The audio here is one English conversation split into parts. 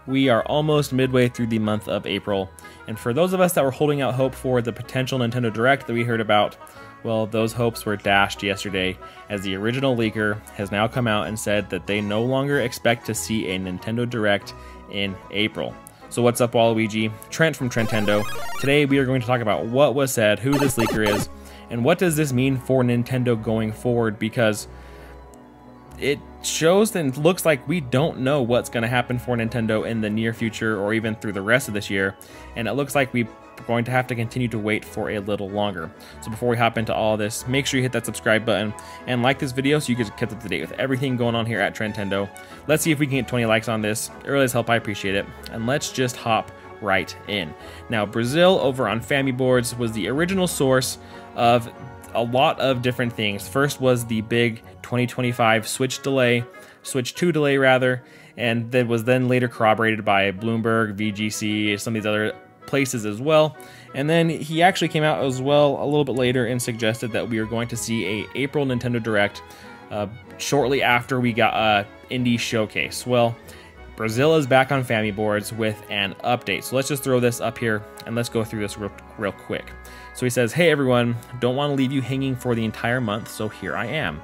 we are almost midway through the month of April, and for those of us that were holding out hope for the potential Nintendo Direct that we heard about, well, those hopes were dashed yesterday, as the original leaker has now come out and said that they no longer expect to see a Nintendo Direct in April. So what's up, Waluigi? Trent from Trentendo. Today we are going to talk about what was said, who this leaker is, and what does this mean for Nintendo going forward, because it shows and looks like we don't know what's going to happen for Nintendo in the near future or even through the rest of this year, and it looks like we're going to have to continue to wait for a little longer. So before we hop into all this, make sure you hit that subscribe button and like this video so you get kept up to date with everything going on here at Trentendo. Let's see if we can get 20 likes on this. It really does help, I appreciate it. And let's just hop right in. Now, Brazil over on FamiBoards was the original source of a lot of different things. First was the big 2025 Switch 2 delay rather, and that was then later corroborated by Bloomberg, VGC, some of these other places as well. And then he actually came out as well a little bit later and suggested that we are going to see a April Nintendo Direct shortly after we got a indie showcase. Well, Brazil is back on FamiBoards with an update. So let's just throw this up here and let's go through this real quick. So he says, "Hey everyone, don't want to leave you hanging for the entire month, so here I am.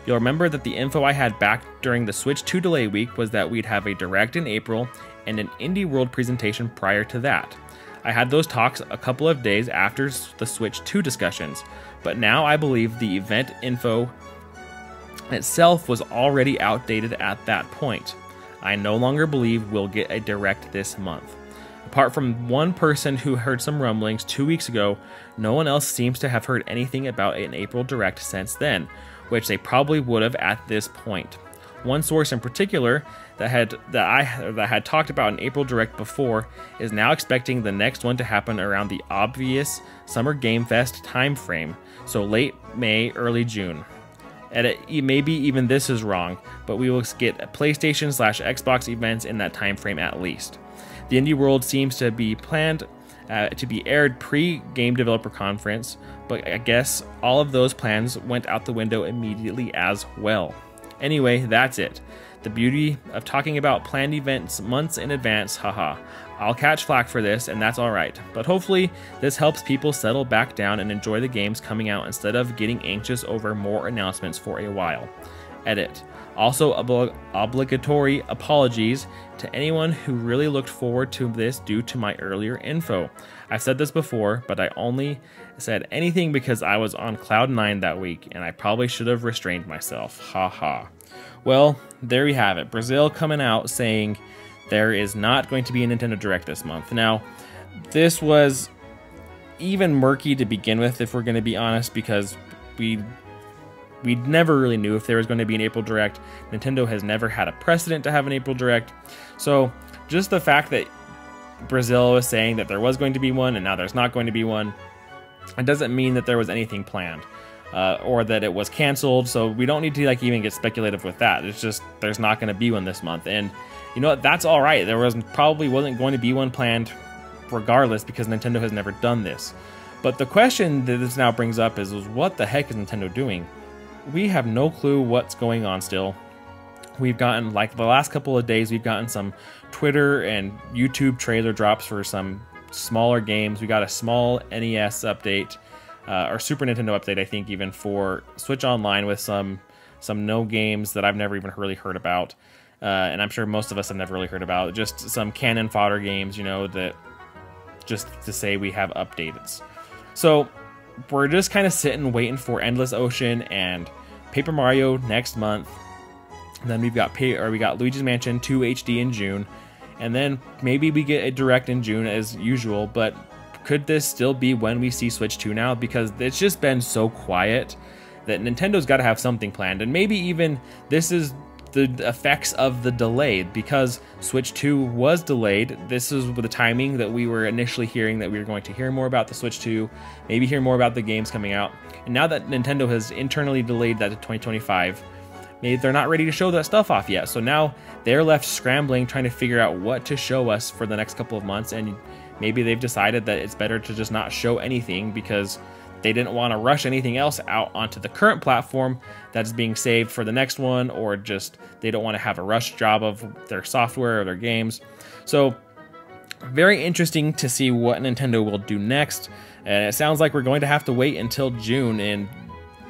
You'll remember that the info I had back during the Switch 2 delay week was that we'd have a Direct in April and an Indie World presentation prior to that. I had those talks a couple of days after the Switch 2 discussions, but now I believe the event info itself was already outdated at that point. I no longer believe we'll get a Direct this month. Apart from one person who heard some rumblings 2 weeks ago, no one else seems to have heard anything about an April Direct since then, which they probably would have at this point. One source in particular that had talked about an April Direct before is now expecting the next one to happen around the obvious Summer Game Fest timeframe, so late May, early June. Maybe even this is wrong, but we will get PlayStation/Xbox events in that timeframe at least. The Indie World seems to be planned to be aired pre-Game Developer Conference, but I guess all of those plans went out the window immediately as well. Anyway, that's it. The beauty of talking about planned events months in advance, haha. I'll catch flack for this, and that's alright, but hopefully this helps people settle back down and enjoy the games coming out instead of getting anxious over more announcements for a while. Edit. Also, obligatory apologies to anyone who really looked forward to this due to my earlier info. I've said this before, but I only said anything because I was on cloud 9 that week, and I probably should have restrained myself. Haha. Well, there you have it. Brazil coming out saying there is not going to be a Nintendo Direct this month. Now, this was even murky to begin with, if we're going to be honest, because we never really knew if there was going to be an April Direct. Nintendo has never had a precedent to have an April Direct. So just the fact that Brazil was saying that there was going to be one and now there's not going to be one, it doesn't mean that there was anything planned or that it was canceled. So we don't need to even get speculative with that. It's just there's not going to be one this month. And you know what? That's all right. There probably wasn't going to be one planned regardless because Nintendo has never done this. But the question that this now brings up is what the heck is Nintendo doing? We have no clue what's going on still. We've gotten, like the last couple of days, we've gotten some Twitter and YouTube trailer drops for some smaller games. We got a small NES update, or Super Nintendo update, I think, even for Switch Online with some no games that I've never even really heard about. And I'm sure most of us have never really heard about. Just some cannon fodder games, you know, that just to say we have updates. So we're just kind of sitting waiting for Endless Ocean and Paper Mario next month. And then we got Luigi's Mansion 2 HD in June, and then maybe we get a Direct in June as usual. But could this still be when we see Switch 2 now? Because it's just been so quiet that Nintendo's got to have something planned, and maybe even this is the effects of the delay, because Switch 2 was delayed. This is the timing that we were initially hearing that we were going to hear more about the Switch 2, maybe hear more about the games coming out. And now that Nintendo has internally delayed that to 2025, maybe they're not ready to show that stuff off yet. So now they're left scrambling, trying to figure out what to show us for the next couple of months. And maybe they've decided that it's better to just not show anything because they didn't want to rush anything else out onto the current platform that's being saved for the next one, or just they don't want to have a rush job of their software or their games. So very interesting to see what Nintendo will do next. And it sounds like we're going to have to wait until June, and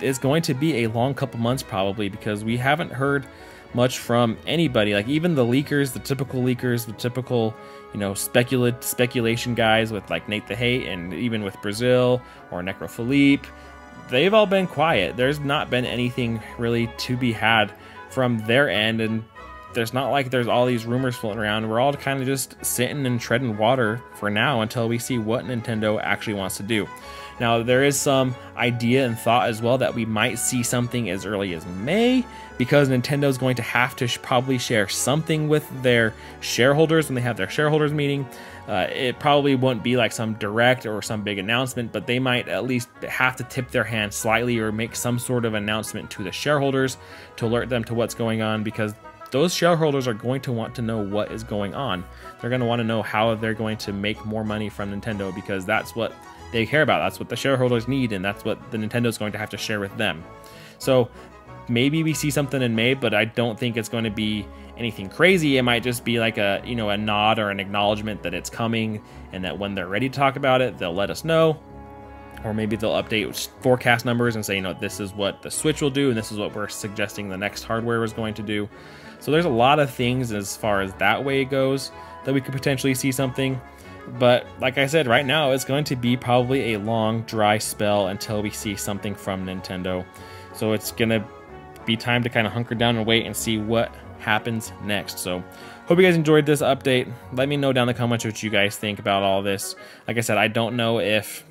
it's going to be a long couple months probably, because we haven't heard much from anybody. Like even the leakers, the typical, you know, speculation guys with like Nate the Hate, and even with Brazil or Necrophilippe, they've all been quiet. There's not been anything really to be had from their end, and there's not like there's all these rumors floating around. We're all kind of just sitting and treading water for now until we see what Nintendo actually wants to do. Now, there is some idea and thought as well that we might see something as early as May, because Nintendo's going to have to probably share something with their shareholders when they have their shareholders meeting. It probably won't be like some direct or some big announcement, but they might at least have to tip their hand slightly or make some sort of announcement to the shareholders to alert them to what's going on, because those shareholders are going to want to know what is going on. They're going to want to know how they're going to make more money from Nintendo, because that's what they care about. That's what the shareholders need, and that's what the Nintendo is going to have to share with them. So maybe we see something in May, but I don't think it's going to be anything crazy. It might just be like a, you know, a nod or an acknowledgement that it's coming, and that when they're ready to talk about it, they'll let us know. Or maybe they'll update forecast numbers and say, you know, this is what the Switch will do, and this is what we're suggesting the next hardware is going to do. So there's a lot of things as far as that way goes that we could potentially see something. But like I said, right now it's going to be probably a long, dry spell until we see something from Nintendo. So it's going to be time to kind of hunker down and wait and see what happens next. So hope you guys enjoyed this update. Let me know down in the comments what you guys think about all this. Like I said, I don't know if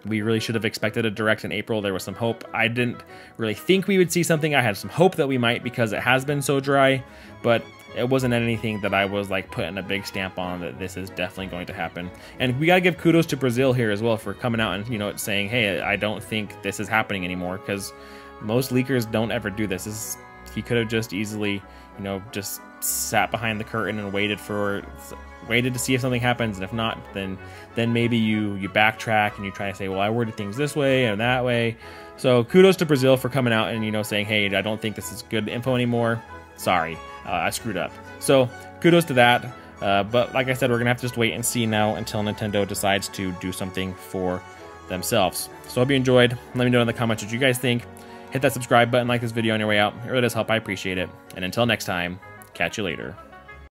we really should have expected a direct in April. There was some hope. I didn't really think we would see something. I had some hope that we might, because it has been so dry, but it wasn't anything that I was like putting a big stamp on that this is definitely going to happen. And we got to give kudos to Brazil here as well for coming out and, you know, saying, hey, I don't think this is happening anymore, because most leakers don't ever do this. He could have just easily, you know, just sat behind the curtain and waited to see if something happens, and if not, then maybe you backtrack and you try to say, well, I worded things this way and that way. So kudos to Brazil for coming out and, you know, saying, hey, I don't think this is good info anymore. Sorry, I screwed up. So kudos to that. But like I said, we're gonna have to just wait and see now until Nintendo decides to do something for themselves. So hope you enjoyed. Let me know in the comments what you guys think. Hit that subscribe button, like this video on your way out. It really does help. I appreciate it. And until next time, catch you later.